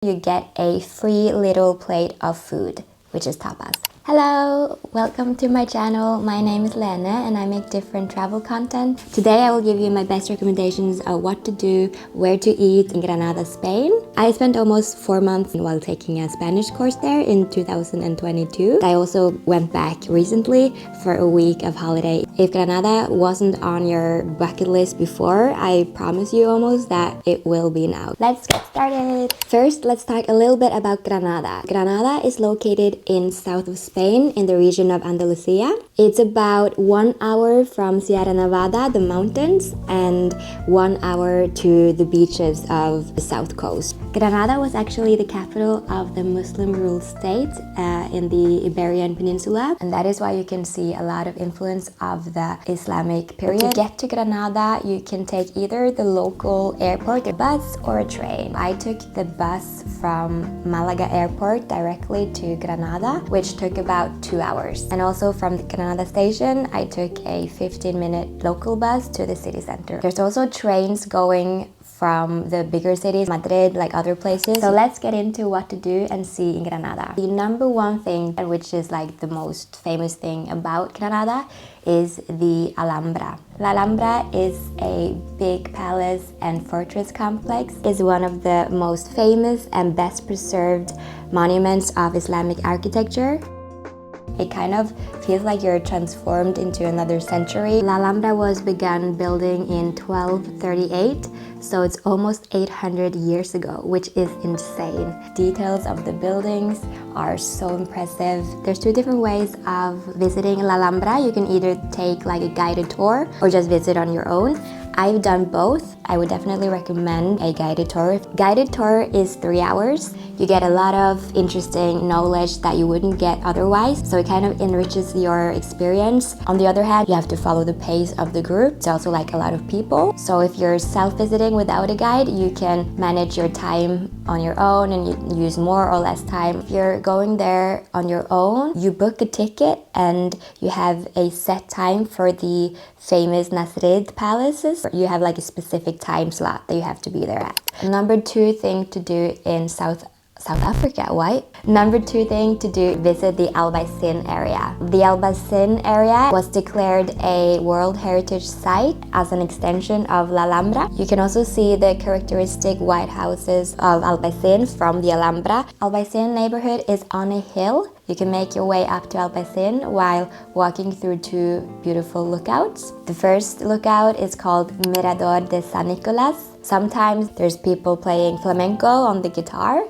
you get a free little plate of food, which is tapas. Hello, welcome to my channel. My name is Lene and I make different travel content. Today I will give you my best recommendations of what to do, where to eat in Granada, Spain. I spent almost 4 months while taking a Spanish course there in 2022. I also went back recently for a week of holiday. If Granada wasn't on your bucket list before, I promise you almost that it will be now. Let's get started. First, let's talk a little bit about Granada. Granada is located in south of Spain in the region of Andalusia. It's about 1 hour from Sierra Nevada, the mountains, and 1 hour to the beaches of the south coast. Granada was actually the capital of the Muslim-ruled state in the Iberian Peninsula, and that is why you can see a lot of influence of the Islamic period. To get to Granada, you can take either the local airport, a bus, or a train. I took the bus from Malaga Airport directly to Granada, which took about 2 hours. And also from the Granada station, I took a 15-minute local bus to the city center. There's also trains going from the bigger cities, Madrid, like other places. So let's get into what to do and see in Granada. The number one thing, which is like the most famous thing about Granada, is the Alhambra. La Alhambra is a big palace and fortress complex. It's one of the most famous and best preserved monuments of Islamic architecture. It kind of feels like you're transformed into another century. La Alhambra was begun building in 1238, so it's almost 800 years ago, which is insane. Details of the buildings are so impressive. There's two different ways of visiting La Alhambra. You can either take like a guided tour or just visit on your own. I've done both. I would definitely recommend a guided tour. Guided tour is 3 hours. You get a lot of interesting knowledge that you wouldn't get otherwise, so it kind of enriches your experience. On the other hand, you have to follow the pace of the group. It's also like a lot of people. So if you're self-visiting without a guide, you can manage your time on your own and you use more or less time. If you're going there on your own, you book a ticket and you have a set time for the famous Madrid palaces. You have like a specific time slot that you have to be there at. Number two thing to do in South Africa, why? Number two thing to do, visit the Albaicín area. The Albaicín area was declared a World Heritage Site as an extension of La Alhambra. You can also see the characteristic white houses of Albaicín from the Alhambra. Albaicín neighborhood is on a hill. You can make your way up to Albaicín while walking through two beautiful lookouts. The first lookout is called Mirador de San Nicolás. Sometimes there's people playing flamenco on the guitar.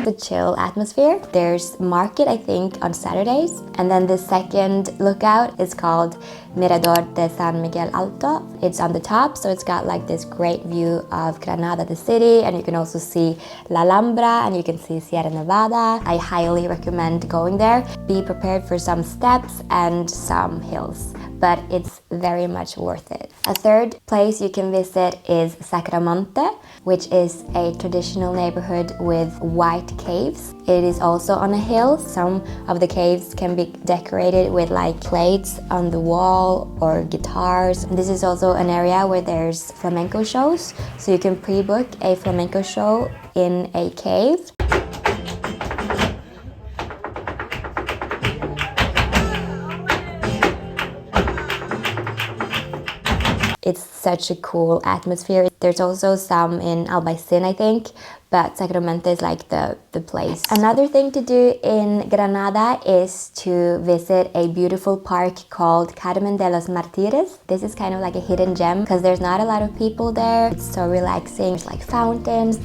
The chill atmosphere. There's market, I think, on Saturdays. And then the second lookout is called Mirador de San Miguel Alto. It's on the top, so it's got like this great view of Granada, the city, and you can also see La Alhambra and you can see Sierra Nevada. I highly recommend going there. Be prepared for some steps and some hills, but it's very much worth it. A third place you can visit is Sacromonte, which is a traditional neighborhood with white caves. It is also on a hill. Some of the caves can be decorated with like plates on the wall or guitars. And this is also an area where there's flamenco shows, so you can pre-book a flamenco show in a cave. It's such a cool atmosphere. There's also some in Albaicín, I think, but Sacromonte is like the place. Another thing to do in Granada is to visit a beautiful park called Carmen de los Martíres. This is kind of like a hidden gem because there's not a lot of people there. It's so relaxing. There's like fountains.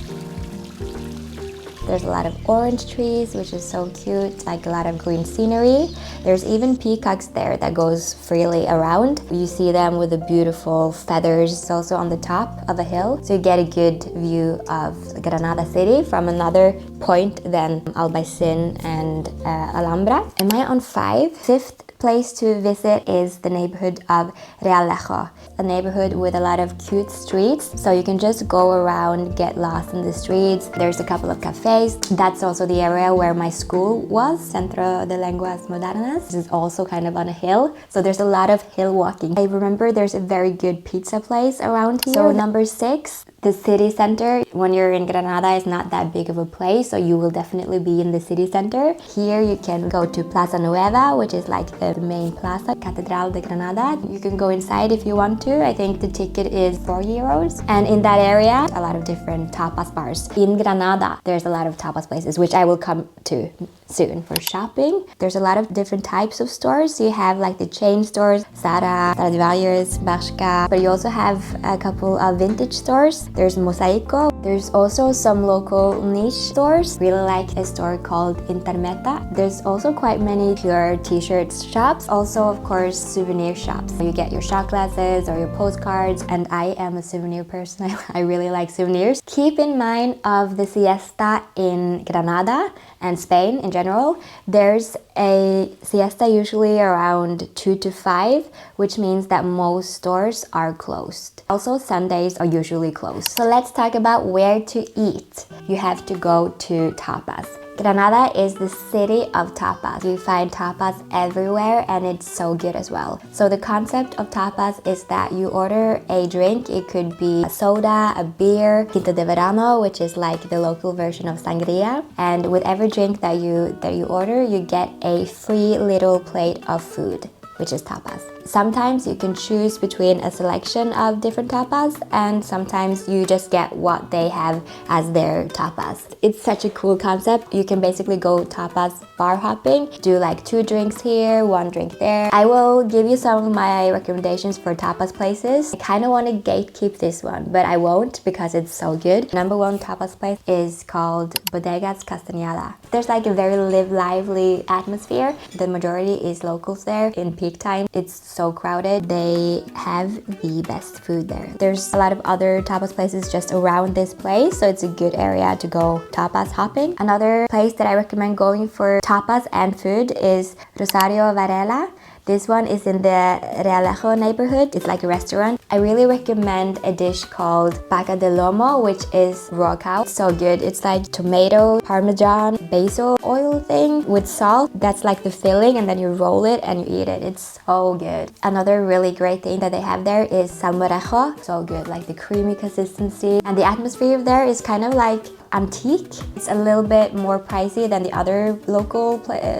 There's a lot of orange trees, which is so cute, like a lot of green scenery. There's even peacocks there that goes freely around. You see them with the beautiful feathers. It's also on the top of a hill, so you get a good view of Granada city from another point than Albaicín and Alhambra. Am I on 5? Fifth place to visit is the neighborhood of Realejo, a neighborhood with a lot of cute streets. So you can just go around, get lost in the streets. There's a couple of cafes. That's also the area where my school was, Centro de Lenguas Modernas. This is also kind of on a hill. So there's a lot of hill walking. I remember there's a very good pizza place around here. So number 6, the city center. When you're in Granada, it's not that big of a place, so you will definitely be in the city center. Here you can go to Plaza Nueva, which is like the main plaza, Catedral de Granada. You can go inside if you want to. I think the ticket is €4. And in that area, a lot of different tapas bars. In Granada, there's a lot of tapas places, which I will come to soon. For shopping, there's a lot of different types of stores. You have like the chain stores, Zara, Stradivarius, Bershka, but you also have a couple of vintage stores. There's Mosaico. There's also some local niche stores. Really like a store called Intermeta. There's also quite many pure t-shirt shops. Also, of course, souvenir shops. You get your shot glasses or your postcards, and I am a souvenir person. I really like souvenirs. Keep in mind of the siesta in Granada and Spain in general. There's a siesta usually around 2 to 5, which means that most stores are closed. Also, Sundays are usually closed. So let's talk about where to eat. You have to go to tapas. Granada is the city of tapas. You find tapas everywhere and it's so good as well. So the concept of tapas is that you order a drink. It could be a soda, a beer, quinto de verano, which is like the local version of sangria. And with every drink that you order, you get a free little plate of food, which is tapas. Sometimes you can choose between a selection of different tapas, and sometimes you just get what they have as their tapas. It's such a cool concept. You can basically go tapas bar hopping, do like 2 drinks here, 1 drink there. I will give you some of my recommendations for tapas places. I kind of want to gatekeep this one, but I won't because it's so good. Number 1 tapas place is called Bodegas Castañeda. There's like a very lively atmosphere. The majority is locals there. In peak time, it's so crowded. They have the best food there. There's a lot of other tapas places just around this place, so it's a good area to go tapas hopping. Another place that I recommend going for tapas and food is Rosario Varela. This one is in the Realejo neighborhood. It's like a restaurant. I really recommend a dish called paca de lomo, which is raw cow. It's so good. It's like tomato, parmesan, basil oil thing with salt. That's like the filling, and then you roll it and you eat it. It's so good. Another really great thing that they have there is salmorejo. So good, like the creamy consistency. And the atmosphere there is kind of like antique. It's a little bit more pricey than the other local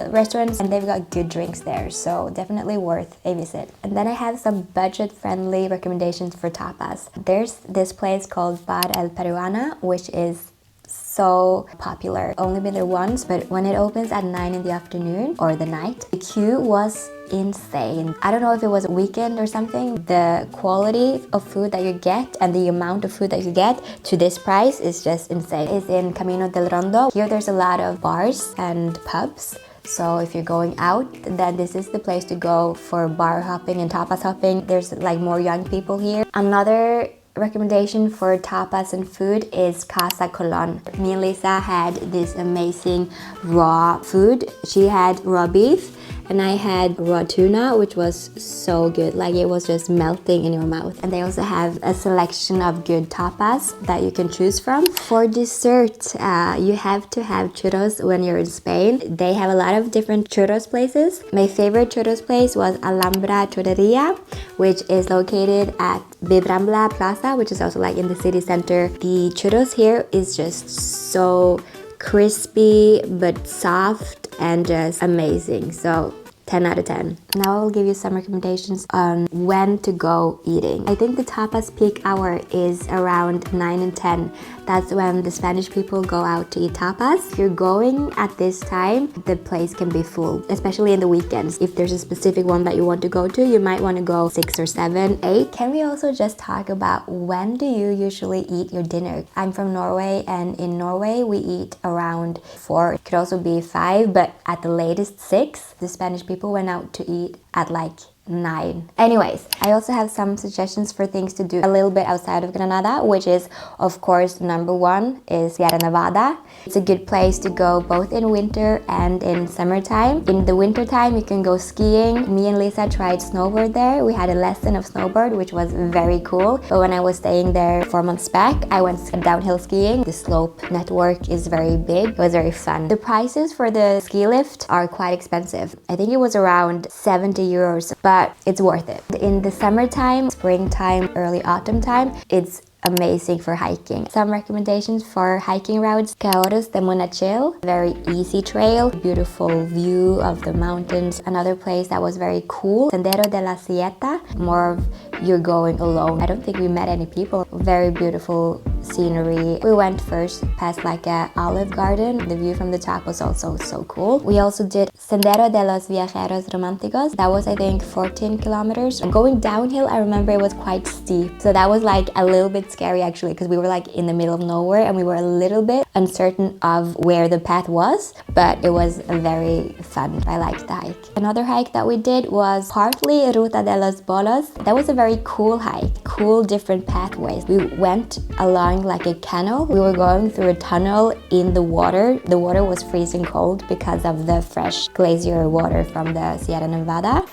restaurants, and they've got good drinks there, so definitely worth a visit. And then I have some budget-friendly recommendations for tapas. There's this place called Bar El Peruana, which is so popular. Only been there once, but when it opens at 9 in the afternoon or the night, the queue was insane. I don't know if it was a weekend or something. The quality of food that you get and the amount of food that you get to this price is just insane. It's in Camino del Rondo. Here there's a lot of bars and pubs. So if you're going out, then this is the place to go for bar hopping and tapas hopping. There's like more young people here. Another recommendation for tapas and food is Casa Colon. Me and Lisa had this amazing raw food. She had raw beef and I had raw tuna, which was so good. Like it was just melting in your mouth. And they also have a selection of good tapas that you can choose from. For dessert, you have to have churros when you're in Spain. They have a lot of different churros places. My favorite churros place was Alhambra Churreria, which is located at Bibrambla Plaza, which is also like in the city center. The churros here is just so crispy but soft and just amazing. So 10 out of 10. Now I'll give you some recommendations on when to go eating. I think the tapas peak hour is around 9 and 10. That's when the Spanish people go out to eat tapas. If you're going at this time, the place can be full, especially in the weekends. If there's a specific one that you want to go to, you might want to go 6 or 7, 8. Can we also just talk about when do you usually eat your dinner? I'm from Norway, and in Norway we eat around 4. It could also be 5, but at the latest 6. The Spanish people went out to eat at like 9. Anyways, I also have some suggestions for things to do a little bit outside of Granada, which is, of course, number 1 is Sierra Nevada. It's a good place to go both in winter and in summertime. In the winter time, you can go skiing. Me and Lisa tried snowboard there. We had a lesson of snowboard, which was very cool. But when I was staying there 4 months back, I went downhill skiing. The slope network is very big. It was very fun. The prices for the ski lift are quite expensive. I think it was around 70 euros, but it's worth it. In the summertime, springtime, early autumn time, it's amazing for hiking. Some recommendations for hiking routes: Churros de Monachil, very easy trail, beautiful view of the mountains. Another place that was very cool, Sendero de la Sieta, more of you're going alone. I don't think we met any people. Very beautiful scenery. We went first past like a olive garden. The view from the top was also so cool. We also did Sendero de los Viajeros Románticos. That was, I think, 14 kilometers. Going downhill, I remember it was quite steep. So that was like a little bit scary actually, because we were like in the middle of nowhere and we were a little bit uncertain of where the path was, but it was very fun. I liked the hike. Another hike that we did was partly Ruta de los Bolos. That was a very cool hike, cool different pathways. We went along like a canal. We were going through a tunnel in the water. The water was freezing cold because of the fresh glacier water from the Sierra Nevada.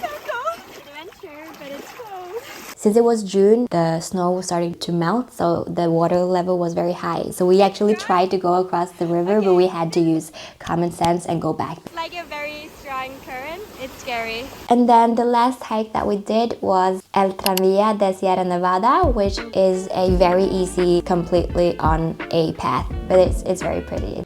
Since it was June, the snow was starting to melt, so the water level was very high. So we actually tried to go across the river, but we had to use common sense and go back. It's like a very strong current. It's scary. And then the last hike that we did was El Tranvía de Sierra Nevada, which is a very easy, completely on a path, but it's very pretty.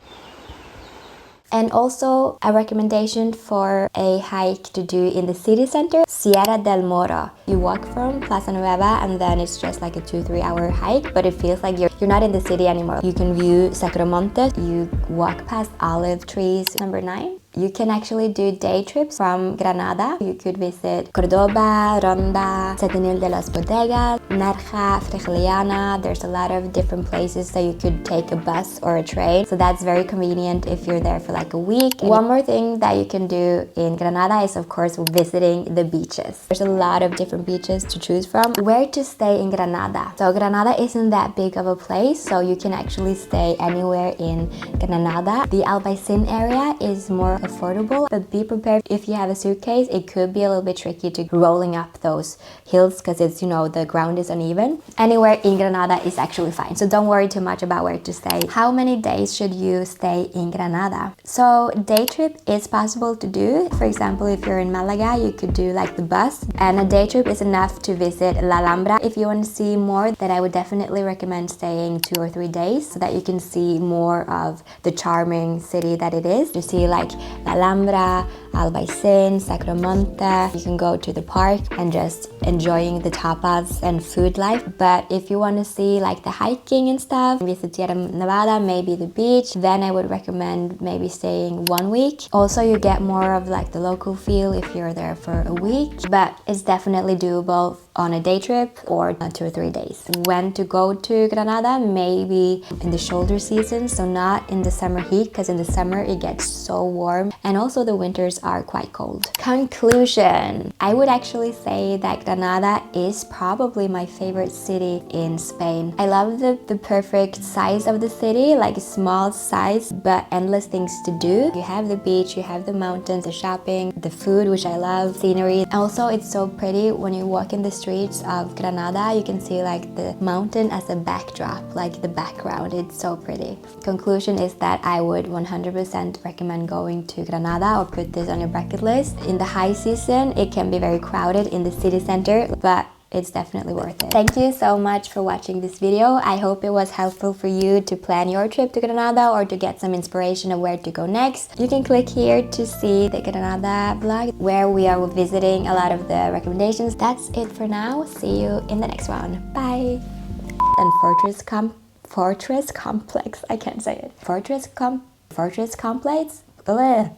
And also a recommendation for a hike to do in the city center, Sierra del Moro. You walk from Plaza Nueva and then it's just like a 2-3 hour hike, but it feels like you're not in the city anymore. You can view Sacromonte, you walk past olive trees. Number 9. You can actually do day trips from Granada. You could visit Cordoba, Ronda, Setenil de las Bodegas, Nerja, Frigiliana. There's a lot of different places that you could take a bus or a train. So that's very convenient if you're there for like a week. One more thing that you can do in Granada is, of course, visiting the beaches. There's a lot of different beaches to choose from. Where to stay in Granada? So Granada isn't that big of a place, so you can actually stay anywhere in Granada. The Albaicín area is more affordable, but be prepared. If you have a suitcase, it could be a little bit tricky to rolling up those hills because it's, you know, the ground is uneven. Anywhere in Granada is actually fine, so don't worry too much about where to stay. How many days should you stay in Granada? So day trip is possible to do. For example, if you're in Malaga, you could do like the bus, and a day trip is enough to visit La Alhambra. If you want to see more, then I would definitely recommend staying 2 or 3 days so that you can see more of the charming city that it is. You see like La Alhambra, Albaicín, Sacromonte. You can go to the park and just enjoying the tapas and food life. But if you want to see like the hiking and stuff, visit Sierra Nevada, maybe the beach, then I would recommend maybe staying 1 week. Also, you get more of like the local feel if you're there for a week, but it's definitely doable on a day trip or 2 or 3 days. When to go to Granada? Maybe in the shoulder season, so not in the summer heat, because in the summer it gets so warm, and also the winters are quite cold. Conclusion. I would actually say that Granada is probably my favorite city in Spain. I love the perfect size of the city, like a small size but endless things to do. You have the beach, you have the mountains, the shopping, the food, which I love, scenery. Also, it's so pretty when you walk in the streets of Granada. You can see like the mountain as a backdrop, like the background. It's so pretty. Conclusion is that I would 100% recommend going to Granada, or put this on your bucket list. In the high season, it can be very crowded in the city center, but it's definitely worth it. Thank you so much for watching this video. I hope it was helpful for you to plan your trip to Granada or to get some inspiration of where to go next. You can click here to see the Granada vlog where we are visiting a lot of the recommendations. That's it for now. See you in the next one. Bye. And Fortress Complex. I can't say it. Fortress Complex. Bleh.